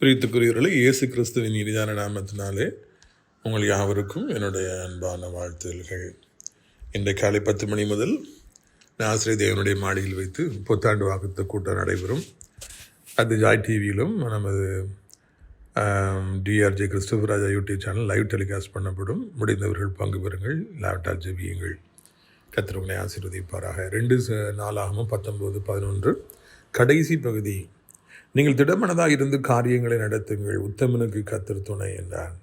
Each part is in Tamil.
பிரியத்துக்குரியவர்களே, இயேசு கிறிஸ்துவின் இனிதான நாமத்தினாலே உங்கள் யாவருக்கும் என்னுடைய அன்பான வாழ்த்துதல்கள். இன்றைக்கு காலை 10 மணி முதல் ஆசிரியர் தேவனுடைய மாடியில் வைத்து புத்தாண்டு வாக்குத்த கூட்டம் நடைபெறும். அது ஜாய் டிவியிலும் நமது டிஆர்ஜே கிறிஸ்டோபர் ராஜா யூடியூப் சேனல் லைவ் டெலிகாஸ்ட் பண்ணப்படும். முடிந்தவர்கள் பங்கு பெறுங்கள், லேப்டாப் ஜெபியுங்கள். கர்த்தர் உங்களை ஆசீர்வதிப்பாராக. 2 நாளாகமும் 19-11 கடைசி பகுதி. நீங்கள் திடமனதாக இருந்து காரியங்களை நடத்துங்கள், உத்தமனுக்கு கர்த்தர் துணை என்றார்.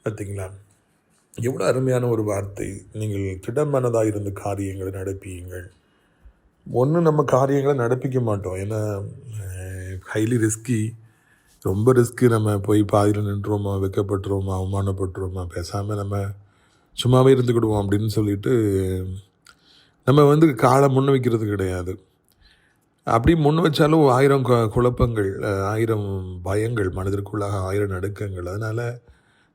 பார்த்தீங்களா, எவ்வளோ அருமையான ஒரு வார்த்தை. நீங்கள் திடமனதாக இருந்து காரியங்களை நடப்பியுங்கள். ஒன்று, நம்ம காரியங்களை நடப்பிக்க மாட்டோம். ஏன்னா ஹைலி ரிஸ்கி, ரொம்ப ரிஸ்க்கு. நம்ம போய் பாதியில் நின்றுவோமா, வெக்கப்பட்டுருவோமா, அவமானப்பட்டுருவோமா, பேசாமல் நம்ம சும்மாவே இருந்துக்கிடுவோம் அப்படின்னு சொல்லிட்டு நம்ம காலை முன்ன வைக்கிறது கிடையாது. அப்படி முன் வச்சாலும் 1000 குழப்பங்கள், 1000 பயங்கள், மனதிற்குள்ளாக 1000 நடுக்கங்கள். அதனால்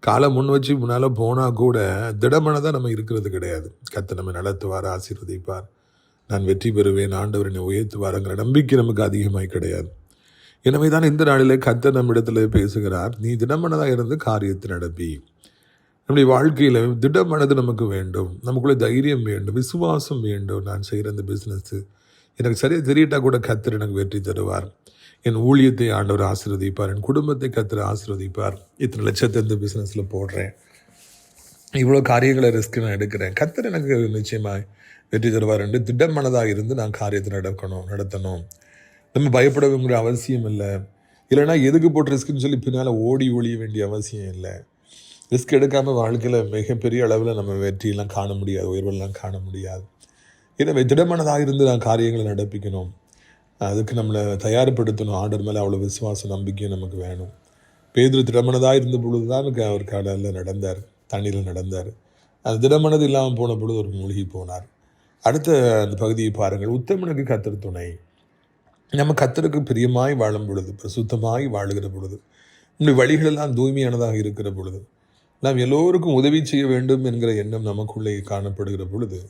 காலை முன் வச்சு முன்னால் போனால் கூட திடமனதாக நம்ம இருக்கிறது கிடையாது. கர்த்தர் நம்ம நடத்துவார், ஆசீர்வதிப்பார், நான் வெற்றி பெறுவேன், ஆண்டவர் என்னை உயர்த்துவாருங்கிற நம்பிக்கை நமக்கு அதிகமாக கிடையாது. எனவே தான் இந்த நாளில் கர்த்தர் நம்மிடத்தில் பேசுகிறார், நீ திடமனதாக இருந்து காரியத்தை நடப்பி. நம்முடைய வாழ்க்கையில் திடமனது நமக்கு வேண்டும், நமக்குள்ளே தைரியம் வேண்டும், விசுவாசம் வேண்டும். நான் செய்கிற இந்த பிஸ்னஸ்ஸு எனக்கு சரியாக தெரியட்டா கூட கர்த்தர் எனக்கு வெற்றி தருவார், என் ஊழியத்தை ஆண்டவர் ஆசீர்வதிப்பார், என் குடும்பத்தை கர்த்தர் ஆசீர்வதிப்பார், இத்தனை லட்சத்தை இந்த பிஸ்னஸில் போடுறேன், இவ்வளோ காரியங்களை ரிஸ்க் நான் எடுக்கிறேன், கர்த்தர் எனக்கு நிச்சயமாக வெற்றி தருவார் என்று திடமனதாக இருந்து நான் காரியத்தை நடத்தணும். நம்ம பயப்படணுங்கிற அவசியம் இல்லை. இல்லைனா எதுக்கு போட்டு ரிஸ்க்குன்னு சொல்லி பின்னால் ஓடி ஒழிய வேண்டிய அவசியம் இல்லை. ரிஸ்க் எடுக்காமல் வாழ்க்கையில் மிகப்பெரிய அளவில் நம்ம வெற்றியெல்லாம் காண முடியாது, உயர்வெல்லாம் காண முடியாது. எனவே திடமனதாக இருந்து நான் காரியங்களை நடப்பிக்கணும். அதுக்கு நம்மளை தயார்படுத்தணும். ஆண்டவர் மேலே அவ்வளோ விசுவாச நம்பிக்கையும் நமக்கு வேணும். பேதுரு திடமனதாக இருந்த பொழுது தான் அவர் கடலில் நடந்தார், தண்ணியில் நடந்தார். அது திடமனது இல்லாமல் போன பொழுது ஒரு மூழ்கி போனார். அடுத்த அந்த பகுதியை பாருங்கள். உத்தமனுக்கு கர்த்தர் துணை. நம்ம கர்த்தருக்கு பிரியமாய் வாழும் பொழுது, பிரசுத்தமாய் வாழுகிற பொழுது, நம்முடைய வழிகளெல்லாம் தூய்மையானதாக இருக்கிற பொழுது, நாம் எல்லோருக்கும் உதவி செய்ய வேண்டும் என்கிற எண்ணம் நமக்குள்ளே காணப்படுகிற பொழுது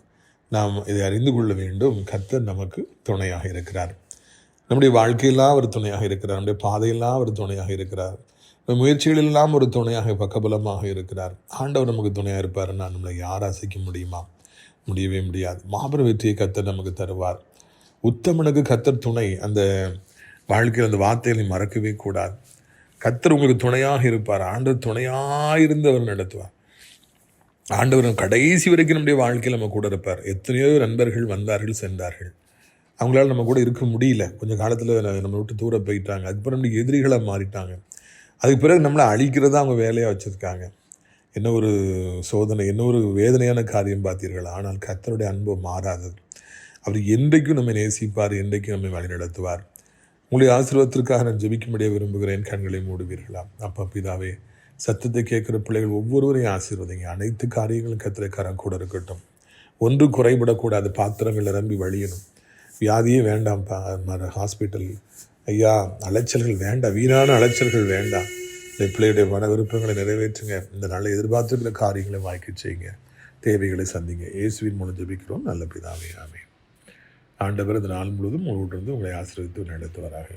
நாம் இதை அறிந்து கொள்ள வேண்டும். கர்த்தர் நமக்கு துணையாக இருக்கிறார். நம்முடைய வாழ்க்கையெல்லாம் அவர் துணையாக இருக்கிறார். நம்முடைய பாதையெல்லாம் அவர் துணையாக இருக்கிறார். நம்ம முயற்சிகளெல்லாம் ஒரு துணையாக பக்கபலமாக இருக்கிறார். ஆண்டவர் நமக்கு துணையாக இருப்பாருன்னா நம்மளை யார் அசைக்க முடியுமா? முடியவே முடியாது. மாபெரும் வெற்றியை கர்த்தர் நமக்கு தருவார். உத்தமனுக்கு கர்த்தர் துணை. அந்த வாழ்க்கையில் அந்த வார்த்தைகளை மறக்கவே கூடாது. கர்த்தர் உங்களுக்கு துணையாக இருப்பார். ஆண்டவர் துணையாக இருந்து அவர் நடத்துவார். ஆண்டவர் கடைசி வரைக்கும் நம்முடைய வாழ்க்கையில் நம்ம கூட இருப்பார். எத்தனையோ நண்பர்கள் வந்தார்கள், சென்றார்கள். அவங்களால நம்ம கூட இருக்க முடியல. கொஞ்சம் காலத்தில் நம்ம விட்டு தூர போயிட்டாங்க. அதுக்கப்புறம் நம்மளுக்கு எதிரிகளாக மாறிட்டாங்க. அதுக்கு பிறகு நம்மளை அழிக்கிறதா அவங்க வேலையாக வச்சுருக்காங்க. என்ன ஒரு சோதனை, என்ன ஒரு வேதனையான காரியம் பார்த்தீர்கள். ஆனால் கர்த்தருடைய அன்பு மாறாதது. அவர் என்றைக்கும் நம்மை நேசிப்பார், என்றைக்கும் நம்மை வழிநடத்துவார். உங்களுடைய ஆசீர்வாதத்திற்காக நான் ஜெபிக்கும்படியாக விரும்புகிறேன். கண்களை மூடுவீர்களா? அப்பா பிதாவே, சத்தத்தை கேட்குற பிள்ளைகள் ஒவ்வொருவரையும் ஆசீர்வதிங்க. அனைத்து காரியங்களும் கர்த்தருடைய கரம் கூட இருக்கட்டும். ஒன்று குறைபடக்கூடாது. பாத்திரங்கள் நிரம்பி வழியணும். வியாதியே வேண்டாம்ப்பா. ஹாஸ்பிட்டல் ஐயா, அலைச்சல்கள் வேண்டாம், வீணான அலைச்சல்கள் வேண்டாம். இந்த பிள்ளையுடைய மன விருப்பங்களை நிறைவேற்றுங்க. இந்த நாளில் எதிர்பார்த்துக்கிற காரியங்களை வாய்க்க செய்யுங்க. தேவைகளை சந்திங்க. இயேசுவின் மூலம் ஜெபிக்கிறோம் நல்ல பிதாவே, ஆமென். ஆண்டவர் இந்த நாள் முழுவதும் உங்களோடு உங்களை ஆசீர்வதித்து நடத்துவாராக.